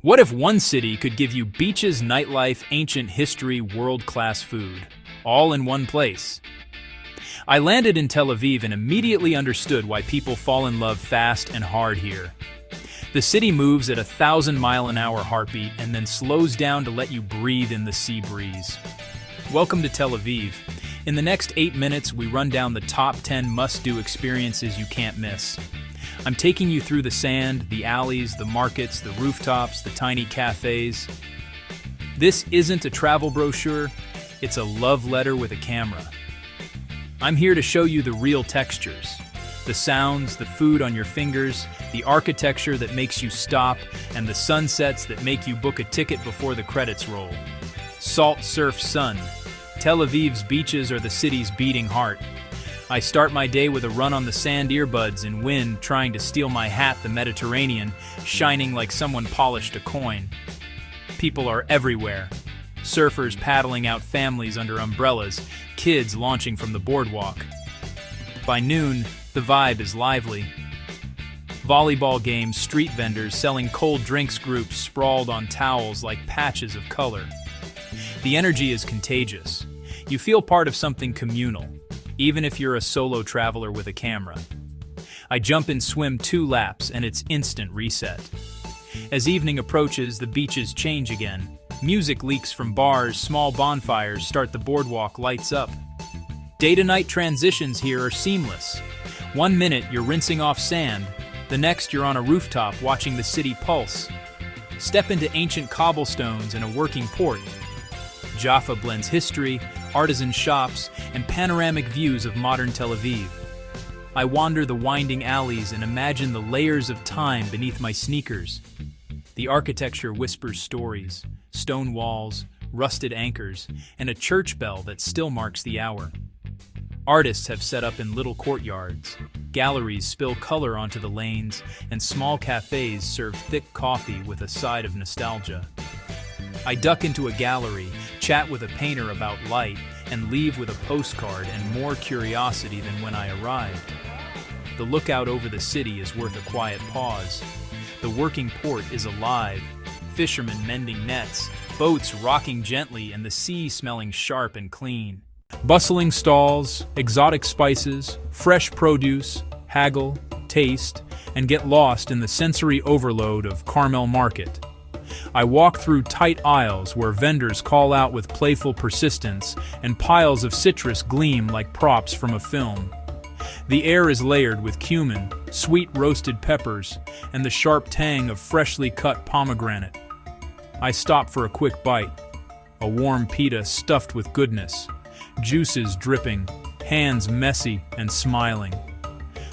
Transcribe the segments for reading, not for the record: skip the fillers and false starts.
What if one city could give you beaches, nightlife, ancient history, world-class food, all in one place? I landed in Tel Aviv and immediately understood why people fall in love fast and hard here. The city moves at a 1,000-mile-an-hour heartbeat and then slows down to let you breathe in the sea breeze. Welcome to Tel Aviv. In the next 8 minutes, we run down the top 10 must-do experiences you can't miss. I'm taking you through the sand, the alleys, the markets, the rooftops, the tiny cafés. This isn't a travel brochure, it's a love letter with a camera. I'm here to show you the real textures. The sounds, the food on your fingers, the architecture that makes you stop, and the sunsets that make you book a ticket before the credits roll. Salt, surf, sun. Tel Aviv's beaches are the city's beating heart. I start my day with a run on the sand, earbuds and wind trying to steal my hat, the Mediterranean, shining like someone polished a coin. People are everywhere. Surfers paddling out families under umbrellas, kids launching from the boardwalk. By noon, the vibe is lively. Volleyball games, street vendors selling cold drinks, groups sprawled on towels like patches of color. The energy is contagious. You feel part of something communal, even if you're a solo traveler with a camera. I jump and swim 2 laps and it's instant reset. As evening approaches, the beaches change again. Music leaks from bars, small bonfires start, the boardwalk lights up. Day-to-night transitions here are seamless. 1 minute you're rinsing off sand, the next you're on a rooftop watching the city pulse. Step into ancient cobblestones and a working port. Jaffa blends history, artisan shops, and panoramic views of modern Tel Aviv. I wander the winding alleys and imagine the layers of time beneath my sneakers. The architecture whispers stories, stone walls, rusted anchors, and a church bell that still marks the hour. Artists have set up in little courtyards. Galleries spill color onto the lanes, and small cafés serve thick coffee with a side of nostalgia. I duck into a gallery, chat with a painter about light, and leave with a postcard and more curiosity than when I arrived. The lookout over the city is worth a quiet pause. The working port is alive, fishermen mending nets, boats rocking gently, and the sea smelling sharp and clean. Bustling stalls, exotic spices, fresh produce, haggle, taste, and get lost in the sensory overload of Carmel Market. I walk through tight aisles where vendors call out with playful persistence and piles of citrus gleam like props from a film. The air is layered with cumin, sweet roasted peppers, and the sharp tang of freshly cut pomegranate. I stop for a quick bite. A warm pita stuffed with goodness, juices dripping, hands messy and smiling.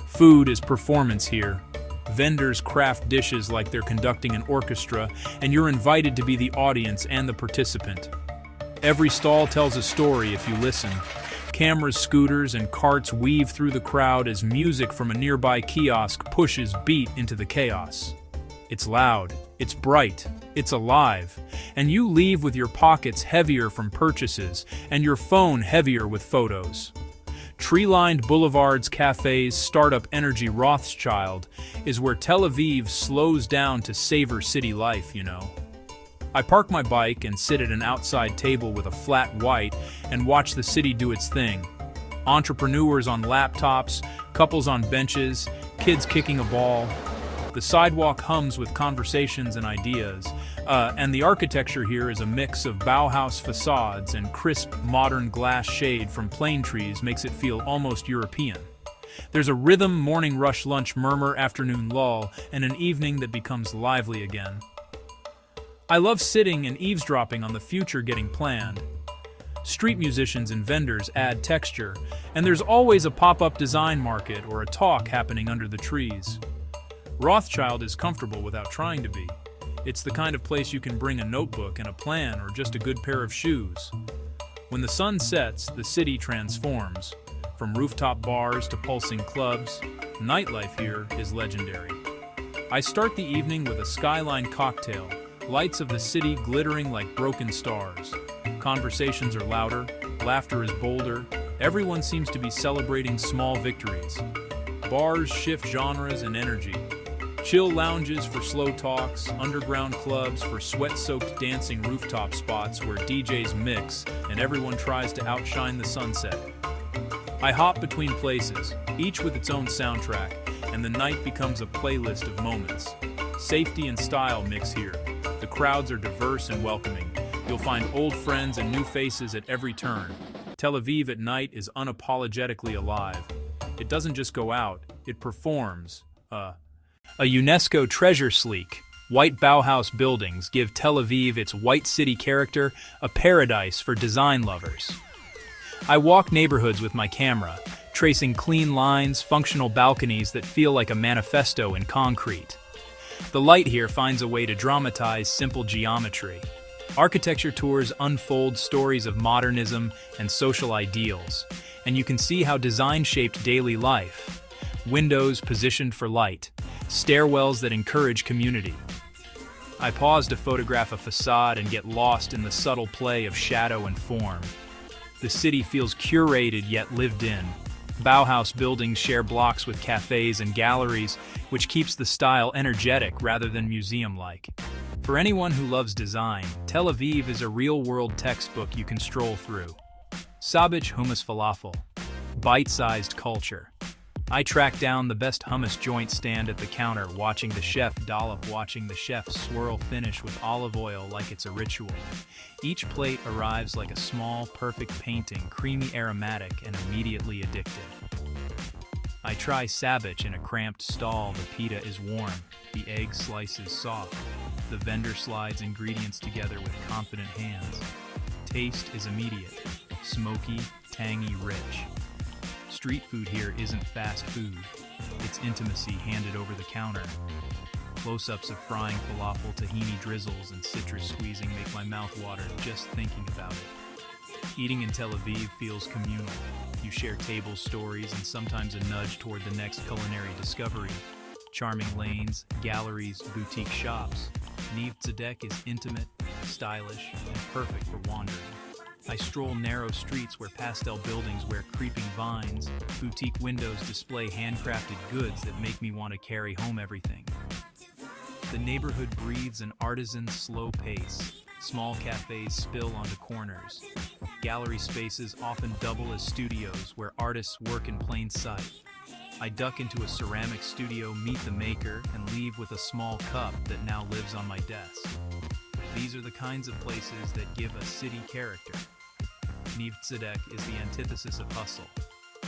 Food is performance here. Vendors craft dishes like they're conducting an orchestra, and you're invited to be the audience and the participant. Every stall tells a story if you listen. Cameras, scooters, and carts weave through the crowd as music from a nearby kiosk pushes beat into the chaos. It's loud, it's bright, it's alive, and you leave with your pockets heavier from purchases and your phone heavier with photos. Tree-lined boulevards, cafes, startup energy. Rothschild is where Tel Aviv slows down to savor city life, you know. I park my bike and sit at an outside table with a flat white and watch the city do its thing. Entrepreneurs on laptops, couples on benches, kids kicking a ball. The sidewalk hums with conversations and ideas, and the architecture here is a mix of Bauhaus facades and crisp, modern glass shade from plane trees makes it feel almost European. There's a rhythm, morning rush, lunch murmur, afternoon lull, and an evening that becomes lively again. I love sitting and eavesdropping on the future getting planned. Street musicians and vendors add texture, and there's always a pop-up design market or a talk happening under the trees. Rothschild is comfortable without trying to be. It's the kind of place you can bring a notebook and a plan or just a good pair of shoes. When the sun sets, the city transforms. From rooftop bars to pulsing clubs, nightlife here is legendary. I start the evening with a skyline cocktail, lights of the city glittering like broken stars. Conversations are louder, laughter is bolder, everyone seems to be celebrating small victories. Bars shift genres and energy. Chill lounges for slow talks, underground clubs for sweat-soaked dancing rooftop spots where DJs mix and everyone tries to outshine the sunset. I hop between places, each with its own soundtrack, and the night becomes a playlist of moments. Safety and style mix here. The crowds are diverse and welcoming. You'll find old friends and new faces at every turn. Tel Aviv at night is unapologetically alive. It doesn't just go out, it performs. A UNESCO treasure sleek, white Bauhaus buildings give Tel Aviv its white city character, a paradise for design lovers. I walk neighborhoods with my camera, tracing clean lines, functional balconies that feel like a manifesto in concrete. The light here finds a way to dramatize simple geometry. Architecture tours unfold stories of modernism and social ideals, and you can see how design shaped daily life. Windows positioned for light, stairwells that encourage community. I pause to photograph a facade and get lost in the subtle play of shadow and form. The city feels curated yet lived in. Bauhaus buildings share blocks with cafés and galleries, which keeps the style energetic rather than museum-like. For anyone who loves design, Tel Aviv is a real-world textbook you can stroll through. Sabich hummus falafel, bite-sized culture. I track down the best hummus joint stand at the counter, watching the chef swirl finish with olive oil like it's a ritual. Each plate arrives like a small, perfect painting, creamy aromatic and immediately addictive. I try sabich in a cramped stall. The pita is warm, the egg slices soft. The vendor slides ingredients together with confident hands. Taste is immediate, smoky, tangy, rich. Street food here isn't fast food. It's intimacy handed over the counter. Close-ups of frying falafel, tahini drizzles, and citrus squeezing make my mouth water just thinking about it. Eating in Tel Aviv feels communal. You share table stories and sometimes a nudge toward the next culinary discovery. Charming lanes, galleries, boutique shops. Neve Tzedek is intimate, stylish, and perfect for wandering. I stroll narrow streets where pastel buildings wear creeping vines. Boutique windows display handcrafted goods that make me want to carry home everything. The neighborhood breathes an artisan slow pace. Small cafes spill onto corners. Gallery spaces often double as studios where artists work in plain sight. I duck into a ceramic studio, meet the maker, and leave with a small cup that now lives on my desk. These are the kinds of places that give a city character. Neve Tzedek is the antithesis of hustle.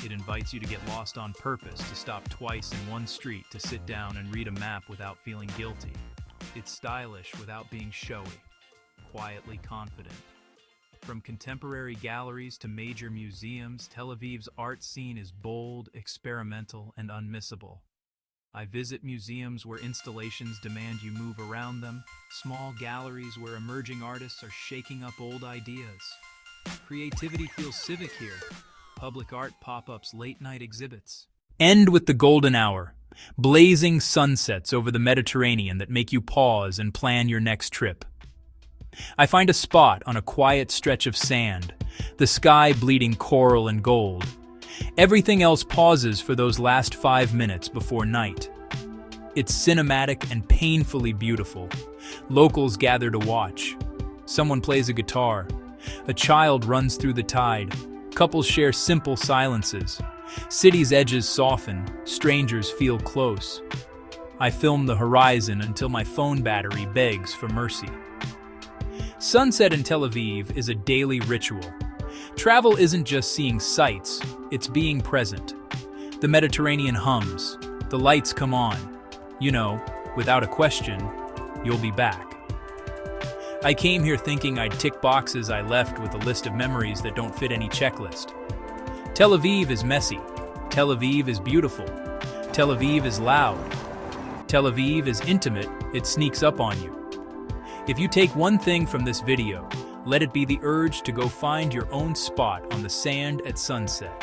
It invites you to get lost on purpose, to stop twice in one street, to sit down and read a map without feeling guilty. It's stylish without being showy, quietly confident. From contemporary galleries to major museums, Tel Aviv's art scene is bold, experimental, and unmissable. I visit museums where installations demand you move around them, small galleries where emerging artists are shaking up old ideas. Creativity feels civic here. Public art pop-ups, late-night exhibits. End with the golden hour. Blazing sunsets over the Mediterranean that make you pause and plan your next trip. I find a spot on a quiet stretch of sand, the sky bleeding coral and gold. Everything else pauses for those last 5 minutes before night. It's cinematic and painfully beautiful. Locals gather to watch. Someone plays a guitar. A child runs through the tide. Couples share simple silences. City's edges soften. Strangers feel close. I film the horizon until my phone battery begs for mercy. Sunset in Tel Aviv is a daily ritual. Travel isn't just seeing sights, it's being present. The Mediterranean hums, the lights come on. You know, without a question, you'll be back. I came here thinking I'd tick boxes I left with a list of memories that don't fit any checklist. Tel Aviv is messy. Tel Aviv is beautiful. Tel Aviv is loud. Tel Aviv is intimate, it sneaks up on you. If you take one thing from this video, let it be the urge to go find your own spot on the sand at sunset.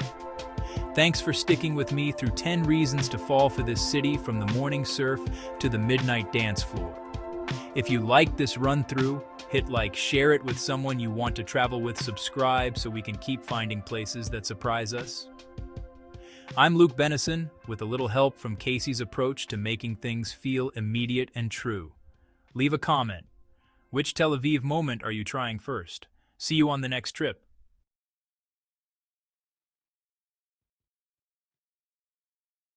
Thanks for sticking with me through 10 reasons to fall for this city, from the morning surf to the midnight dance floor. If you liked this run-through, hit like, share it with someone you want to travel with, subscribe so we can keep finding places that surprise us. I'm Luke Bennison, with a little help from Casey's approach to making things feel immediate and true. Leave a comment. Which Tel Aviv moment are you trying first? See you on the next trip.